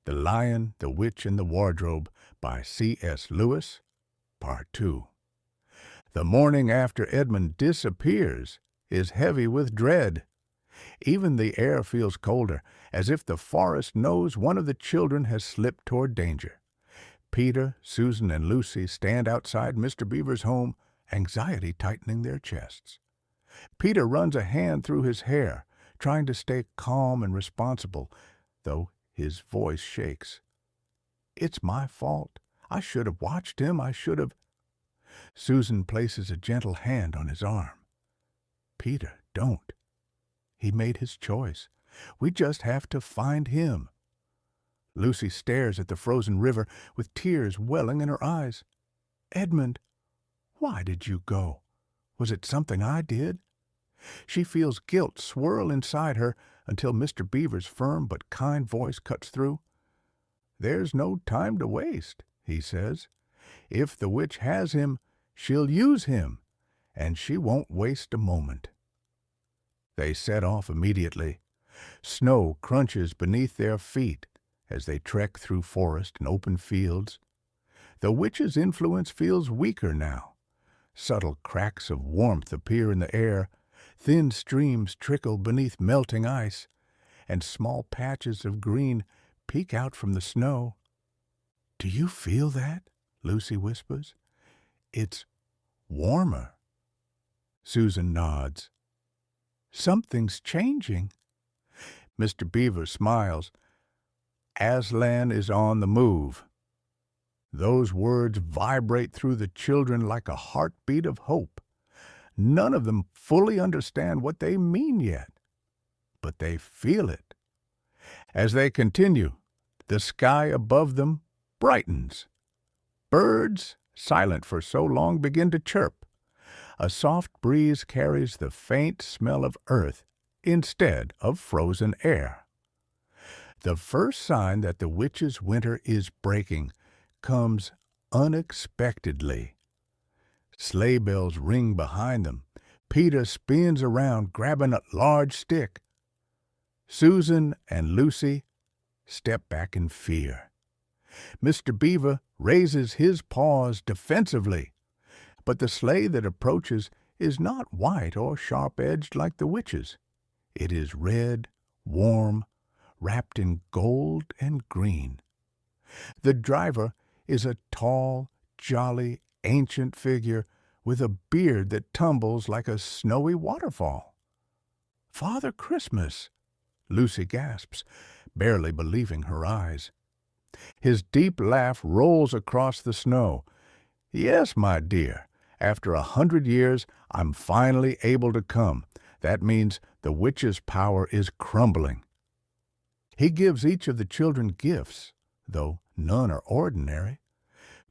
The Lion, the Witch, and the Wardrobe by C.S. Lewis, Part 2. The morning after Edmund disappears is heavy with dread. Even the air feels colder, as if the forest knows one of the children has slipped toward danger. Peter, Susan, and Lucy stand outside Mr. Beaver's home, anxiety tightening their chests. Peter runs a hand through his hair, trying to stay calm and responsible, though his voice shakes. "It's my fault. I should have watched him. I should have—" Susan places a gentle hand on his arm. "Peter, don't. He made his choice. We just have to find him." Lucy stares at the frozen river with tears welling in her eyes. "Edmund, why did you go? Was it something I did?" She feels guilt swirl inside her until Mr. Beaver's firm but kind voice cuts through. "There's no time to waste," he says. "If the witch has him, she'll use him, and she won't waste a moment." They set off immediately. Snow crunches beneath their feet as they trek through forest and open fields. The witch's influence feels weaker now. Subtle cracks of warmth appear in the air, thin streams trickle beneath melting ice, and small patches of green peek out from the snow. "Do you feel that?" Lucy whispers. "It's warmer." Susan nods. "Something's changing." Mr. Beaver smiles. "Aslan is on the move." Those words vibrate through the children like a heartbeat of hope. None of them fully understand what they mean yet, but they feel it. As they continue, the sky above them brightens. Birds, silent for so long, begin to chirp. A soft breeze carries the faint smell of earth instead of frozen air. The first sign that the witch's winter is breaking comes unexpectedly. Sleigh bells ring behind them. Peter spins around, grabbing a large stick. Susan and Lucy step back in fear. Mr. Beaver raises his paws defensively, but the sleigh that approaches is not white or sharp-edged like the witch's. It is red, warm, wrapped in gold and green. The driver is a tall, jolly, ancient figure with a beard that tumbles like a snowy waterfall. "Father Christmas!" Lucy gasps, barely believing her eyes. His deep laugh rolls across the snow. "Yes, my dear. After 100 years, I'm finally able to come. That means the witch's power is crumbling." He gives each of the children gifts, though none are ordinary.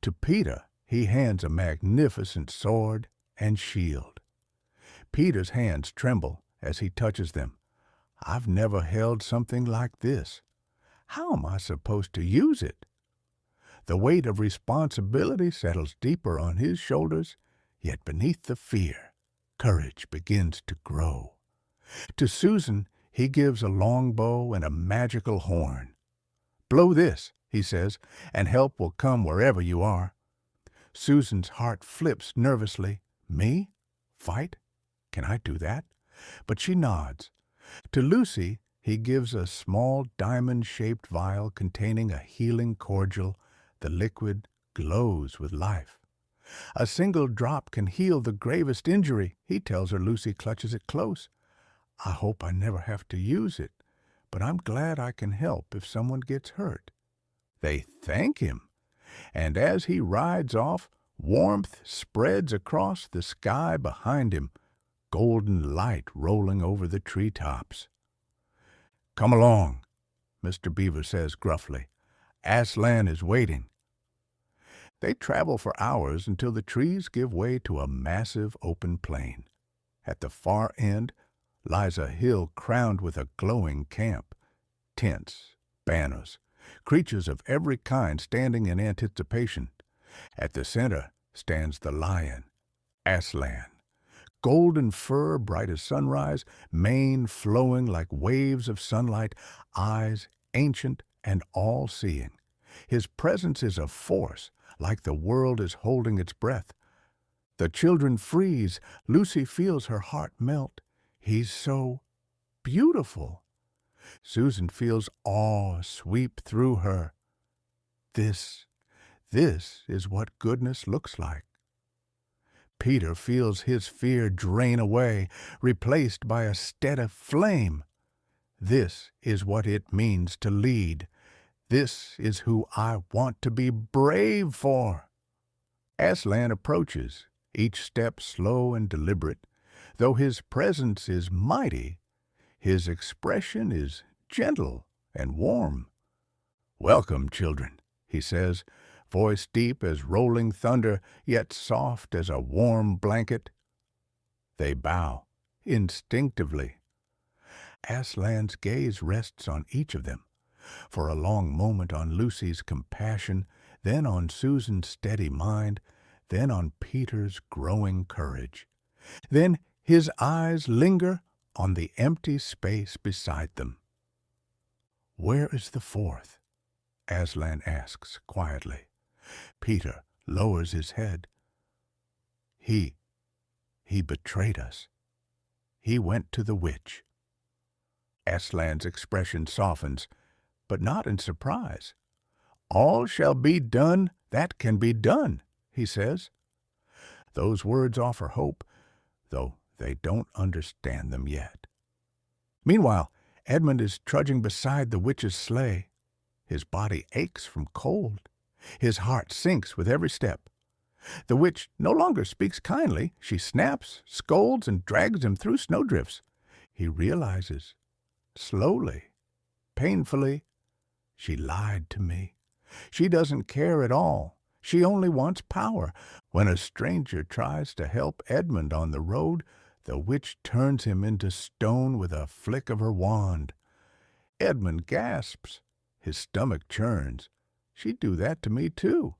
To Peter, he hands a magnificent sword and shield. Peter's hands tremble as he touches them. "I've never held something like this. How am I supposed to use it?" The weight of responsibility settles deeper on his shoulders, yet beneath the fear, courage begins to grow. To Susan, he gives a long bow and a magical horn. "Blow this," he says, "and help will come wherever you are." Susan's heart flips nervously. "Me? Fight? Can I do that?" But she nods. To Lucy, he gives a small diamond-shaped vial containing a healing cordial. The liquid glows with life. "A single drop can heal the gravest injury," he tells her. Lucy clutches it close. "I hope I never have to use it, but I'm glad I can help if someone gets hurt." They thank him, and as he rides off, warmth spreads across the sky behind him, golden light rolling over the treetops. "Come along," Mr. Beaver says gruffly. "Aslan is waiting." They travel for hours until the trees give way to a massive open plain. At the far end lies a hill crowned with a glowing camp. Tents, banners, creatures of every kind standing in anticipation. At the center stands the lion, Aslan. Golden fur bright as sunrise, mane flowing like waves of sunlight, eyes ancient and all-seeing. His presence is a force, like the world is holding its breath. The children freeze. Lucy feels her heart melt. He's so beautiful. Susan feels awe sweep through her. This is what goodness looks like. Peter feels his fear drain away, replaced by a steady flame. This is what it means to lead. This is who I want to be brave for. Aslan approaches, each step slow and deliberate. Though his presence is mighty, his expression is gentle and warm. "Welcome, children," he says, voice deep as rolling thunder, yet soft as a warm blanket. They bow, instinctively. Aslan's gaze rests on each of them, for a long moment on Lucy's compassion, then on Susan's steady mind, then on Peter's growing courage. Then his eyes linger on the empty space beside them. "Where is the fourth?" Aslan asks quietly. Peter lowers his head. He betrayed us. He went to the witch." Aslan's expression softens, but not in surprise. "All shall be done that can be done," he says. Those words offer hope, though they don't understand them yet. Meanwhile, Edmund is trudging beside the witch's sleigh. His body aches from cold. His heart sinks with every step. The witch no longer speaks kindly. She snaps, scolds, and drags him through snowdrifts. He realizes, slowly, painfully, she lied to me. She doesn't care at all. She only wants power. When a stranger tries to help Edmund on the road, the witch turns him into stone with a flick of her wand. Edmund gasps. His stomach churns. She'd do that to me, too,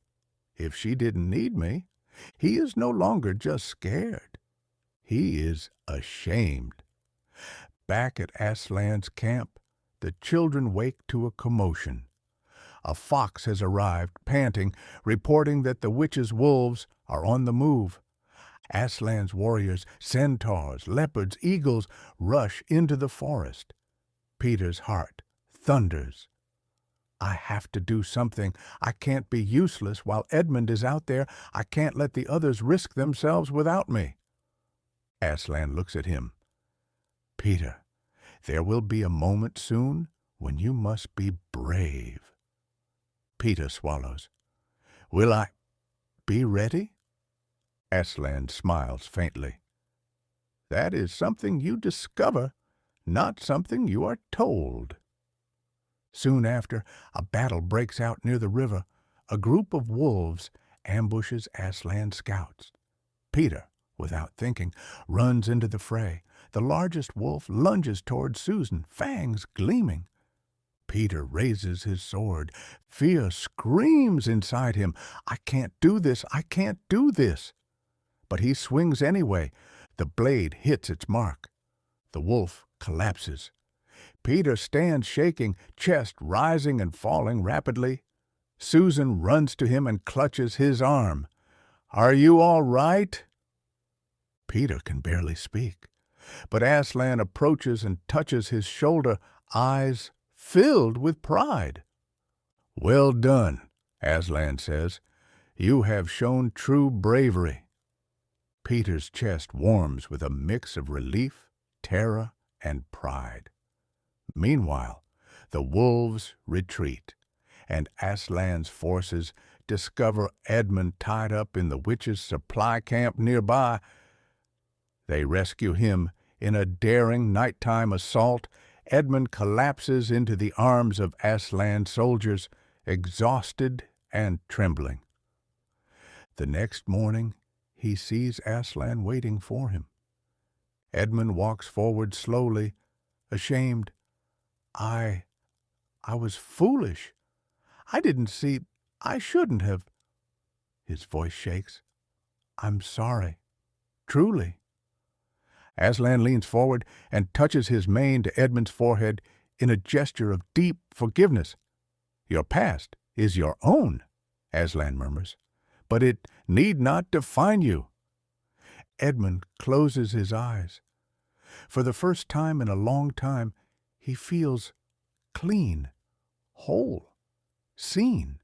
if she didn't need me. He is no longer just scared. He is ashamed. Back at Aslan's camp, the children wake to a commotion. A fox has arrived, panting, reporting that the witch's wolves are on the move. Aslan's warriors, centaurs, leopards, eagles, rush into the forest. Peter's heart thunders. I have to do something. I can't be useless while Edmund is out there. I can't let the others risk themselves without me. Aslan looks at him. Peter, there will be a moment soon when you must be brave. Peter swallows. Will I be ready? Aslan smiles faintly. That is something you discover, not something you are told. Soon after, a battle breaks out near the river. A group of wolves ambushes Aslan's scouts. Peter, without thinking, runs into the fray. The largest wolf lunges toward Susan, fangs gleaming. Peter raises his sword. Fear screams inside him. I can't do this. I can't do this. But he swings anyway. The blade hits its mark. The wolf collapses. Peter stands shaking, chest rising and falling rapidly. Susan runs to him and clutches his arm. Are you all right? Peter can barely speak. But Aslan approaches and touches his shoulder, eyes filled with pride. Well done, Aslan says. You have shown true bravery. Peter's chest warms with a mix of relief, terror, and pride. Meanwhile, the wolves retreat, and Aslan's forces discover Edmund tied up in the witch's supply camp nearby. They rescue him in a daring nighttime assault. Edmund collapses into the arms of Aslan's soldiers, exhausted and trembling. The next morning, he sees Aslan waiting for him. Edmund walks forward slowly, ashamed. I was foolish. I didn't see. I shouldn't have. His voice shakes. I'm sorry. Truly. Aslan leans forward and touches his mane to Edmund's forehead in a gesture of deep forgiveness. Your past is your own, Aslan murmurs, but it need not define you. Edmund closes his eyes. For the first time in a long time, he feels clean, whole, seen.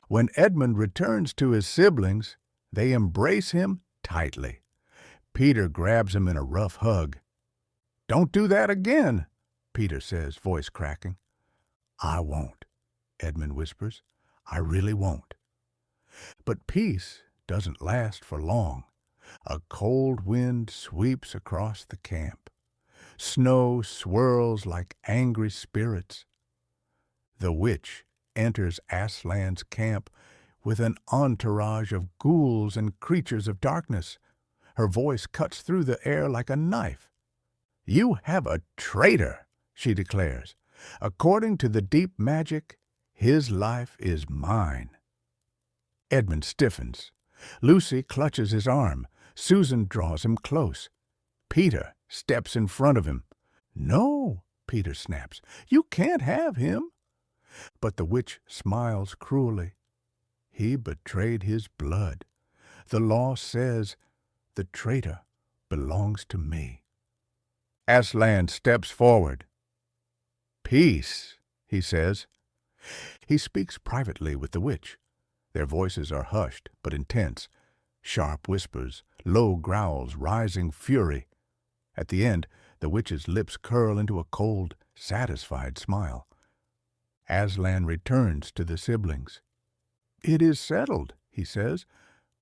When Edmund returns to his siblings, they embrace him tightly. Peter grabs him in a rough hug. "Don't do that again," Peter says, voice cracking. "I won't," Edmund whispers. "I really won't." But peace doesn't last for long. A cold wind sweeps across the camp. Snow swirls like angry spirits. The witch enters Aslan's camp with an entourage of ghouls and creatures of darkness. Her voice cuts through the air like a knife. "You have a traitor," she declares. "According to the deep magic, his life is mine." Edmund stiffens. Lucy clutches his arm. Susan draws him close. Peter steps in front of him. "No," Peter snaps. "You can't have him." But the witch smiles cruelly. "He betrayed his blood. The law says the traitor belongs to me." Aslan steps forward. "Peace," he says. He speaks privately with the witch. Their voices are hushed but intense. Sharp whispers, low growls, rising fury. At the end, the witch's lips curl into a cold, satisfied smile. Aslan returns to the siblings. "It is settled," he says,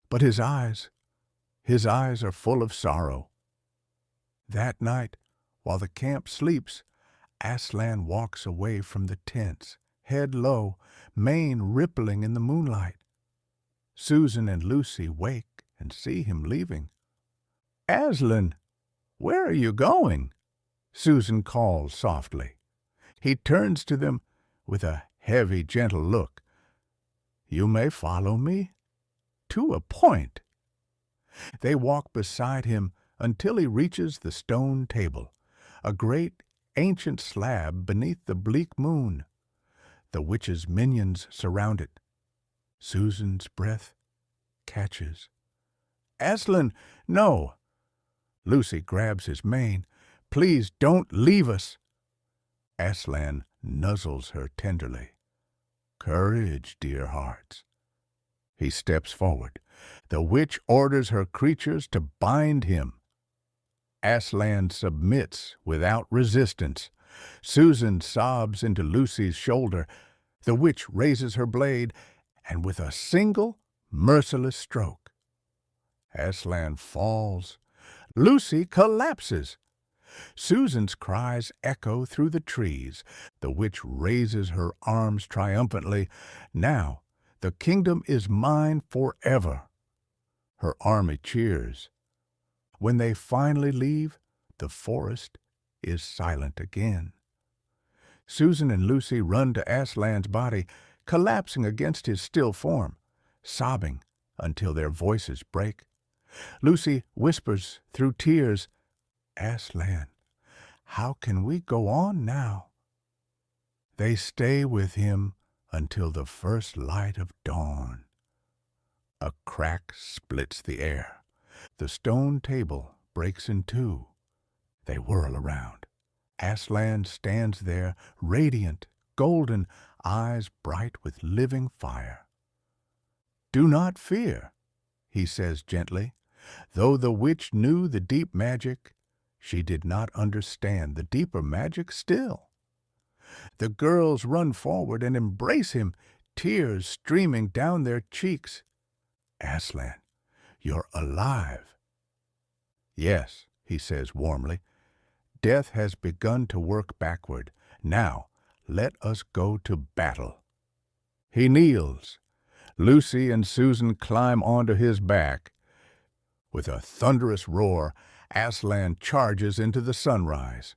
but his eyes are full of sorrow. That night, while the camp sleeps, Aslan walks away from the tents, head low, mane rippling in the moonlight. Susan and Lucy wake and see him leaving. "Aslan, where are you going?" Susan calls softly. He turns to them with a heavy, gentle look. "You may follow me to a point." They walk beside him until he reaches the stone table, a great ancient slab beneath the bleak moon. The witch's minions surround it. Susan's breath catches. "Aslan, no!" Lucy grabs his mane. "Please don't leave us." Aslan nuzzles her tenderly. "Courage, dear hearts." He steps forward. The witch orders her creatures to bind him. Aslan submits without resistance. Susan sobs into Lucy's shoulder. The witch raises her blade, and with a single, merciless stroke, Aslan falls. Lucy collapses. Susan's cries echo through the trees. The witch raises her arms triumphantly. "Now the kingdom is mine forever." Her army cheers. When they finally leave, the forest is silent again. Susan and Lucy run to Aslan's body, collapsing against his still form, sobbing until their voices break. Lucy whispers through tears, "Aslan, how can we go on now?" They stay with him until the first light of dawn. A crack splits the air. The stone table breaks in two. They whirl around. Aslan stands there, radiant, golden, eyes bright with living fire. "Do not fear," he says gently. Though the witch knew the deep magic, she did not understand the deeper magic still. The girls run forward and embrace him, tears streaming down their cheeks. "Aslan, you're alive." "Yes," he says warmly. "Death has begun to work backward. Now, let us go to battle." He kneels. Lucy and Susan climb onto his back. With a thunderous roar, Aslan charges into the sunrise.